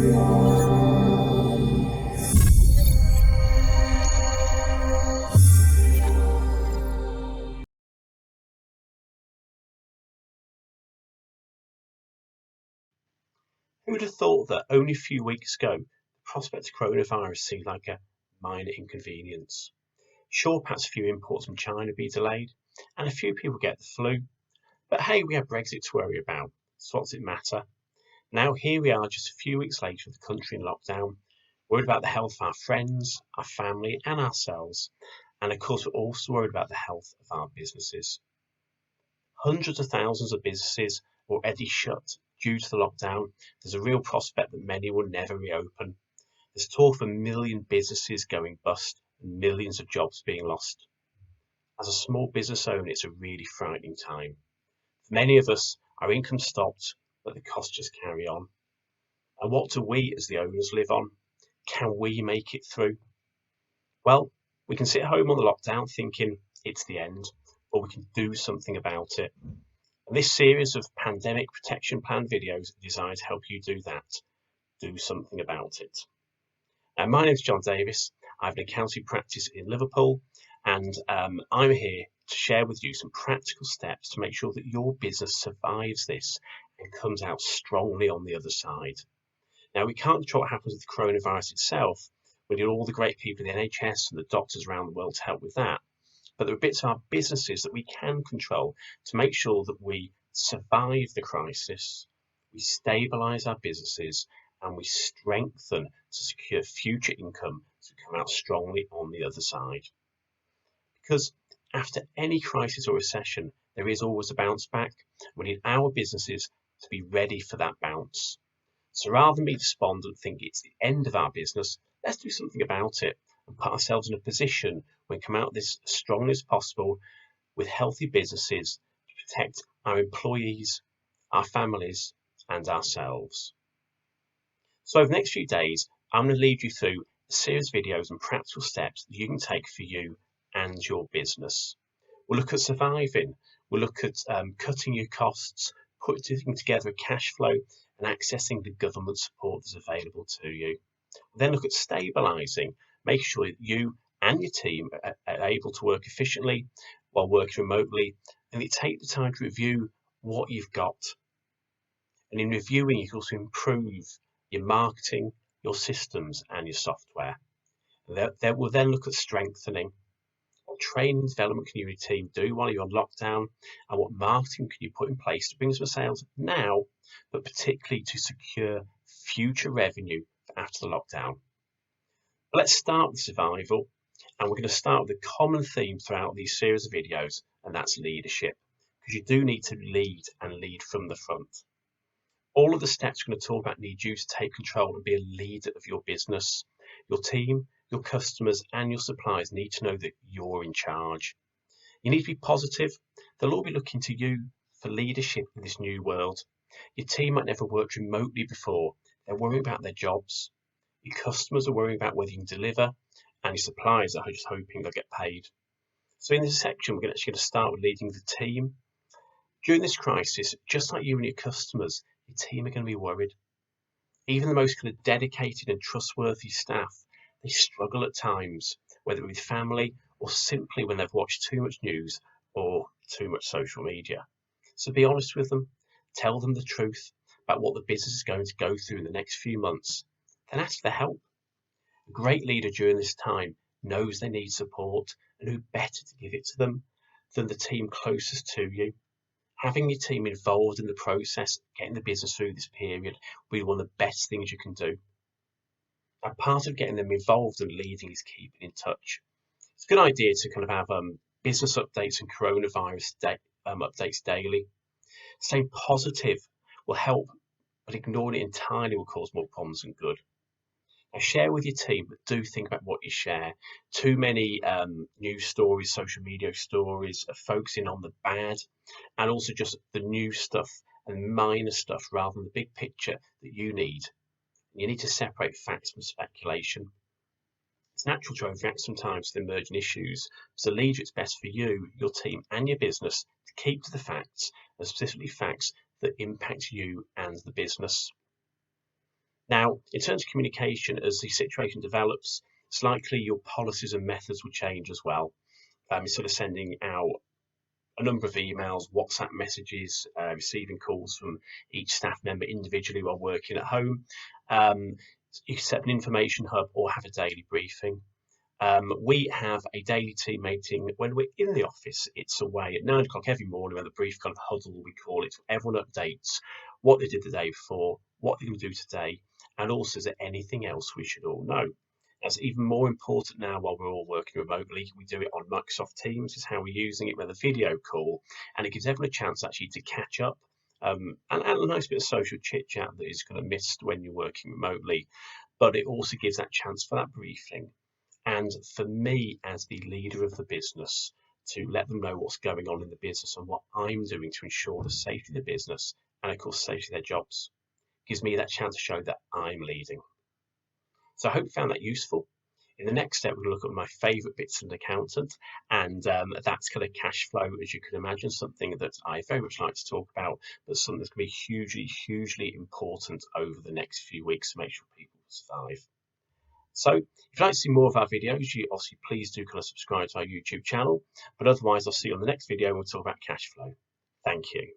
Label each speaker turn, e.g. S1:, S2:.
S1: Who would have thought that only a few weeks ago, the prospect of coronavirus seemed like a minor inconvenience? Sure, perhaps a few imports from China be delayed, and a few people get the flu, but hey, we have Brexit to worry about, so what does it matter? Now here we are just a few weeks later with the country in lockdown, worried about the health of our friends, our family and ourselves, and of course we're also worried about the health of our businesses. Hundreds of thousands of businesses are already shut due to the lockdown. There's a real prospect that many will never reopen. There's talk of 1 million businesses going bust and millions of jobs being lost. As a small business owner, it's a really frightening time. For many of us, our income stopped, but the costs just carry on. And what do we as the owners live on? Can we make it through? Well, we can sit home on the lockdown thinking it's the end, or we can do something about it. And this series of pandemic protection plan videos are designed to help you do that, do something about it. Now, my name is John Davis. I have an accounting practice in Liverpool, and I'm here to share with you some practical steps to make sure that your business survives this and comes out strongly on the other side. Now, we can't control what happens with the coronavirus itself. We need all the great people in the NHS and the doctors around the world to help with that. But there are bits of our businesses that we can control to make sure that we survive the crisis, we stabilise our businesses, and we strengthen to secure future income to come out strongly on the other side. Because after any crisis or recession, there is always a bounce back. We need our businesses to be ready for that bounce. So rather than be despondent and think it's the end of our business, let's do something about it and put ourselves in a position when we come out this as strongly as possible with healthy businesses to protect our employees, our families, and ourselves. So over the next few days, I'm going to lead you through a series of videos and practical steps that you can take for you and your business. We'll look at surviving, we'll look at cutting your costs, putting together a cash flow and accessing the government support that's available to you. We'll then look at stabilising, making sure that you and your team are able to work efficiently while working remotely, and you take the time to review what you've got. And in reviewing, you can also improve your marketing, your systems and your software. We'll then look at strengthening. What training and development can your team do while you're on lockdown, and what marketing can you put in place to bring some sales now, but particularly to secure future revenue after the lockdown. But let's start with survival, and we're going to start with a common theme throughout these series of videos, and that's leadership, because you do need to lead and lead from the front. All of the steps we're going to talk about need you to take control and be a leader of your business. Your team, your customers and your suppliers need to know that you're in charge. You need to be positive. They'll all be looking to you for leadership in this new world. Your team might never worked remotely before. They're worrying about their jobs. Your customers are worrying about whether you can deliver, and your suppliers are just hoping they'll get paid. So in this section, we're actually going to start with leading the team. During this crisis, just like you and your customers, your team are going to be worried. Even the most kind of dedicated and trustworthy staff, they struggle at times, whether with family or simply when they've watched too much news or too much social media. So be honest with them, tell them the truth about what the business is going to go through in the next few months, then ask for help. A great leader during this time knows they need support, and who better to give it to them than the team closest to you. Having your team involved in the process, getting the business through this period, will be one of the best things you can do. Now, part of getting them involved and leading is keeping in touch. It's a good idea to kind of have business updates and coronavirus updates daily. Staying positive will help, but ignoring it entirely will cause more problems than good. Now, share with your team, but do think about what you share. Too many news stories, social media stories are focusing on the bad and also just the new stuff and minor stuff rather than the big picture that you need. You need to separate facts from speculation. It's natural to overreact sometimes to the emerging issues. As a leader, it's best for you, your team and your business to keep to the facts, and specifically facts that impact you and the business. Now, in terms of communication, as the situation develops, it's likely your policies and methods will change as well. Instead of sending out a number of emails, WhatsApp messages, receiving calls from each staff member individually while working at home, um, you can set up an information hub or have a daily briefing. We have a daily team meeting when we're in the office. It's away at 9 o'clock every morning with a brief kind of huddle, we call it. Everyone updates what they did the day before, what they're going to do today, and also is there anything else we should all know. That's even more important now while we're all working remotely. We do it on Microsoft Teams, is how we're using it with a video call, and it gives everyone a chance actually to catch up and a nice bit of social chit chat that is kind of missed when you're working remotely. But it also gives that chance for that briefing and for me, as the leader of the business, to let them know what's going on in the business and what I'm doing to ensure the safety of the business and, of course, safety of their jobs. Gives me that chance to show that I'm leading. So I hope you found that useful. In the next step, we're going to look at my favourite bits as an accountant, and that's kind of cash flow, as you can imagine, something that I very much like to talk about, but something that's going to be hugely, hugely important over the next few weeks to make sure people survive. So if you'd like to see more of our videos, you obviously please do kind of subscribe to our YouTube channel. But otherwise, I'll see you on the next video and we'll talk about cash flow. Thank you.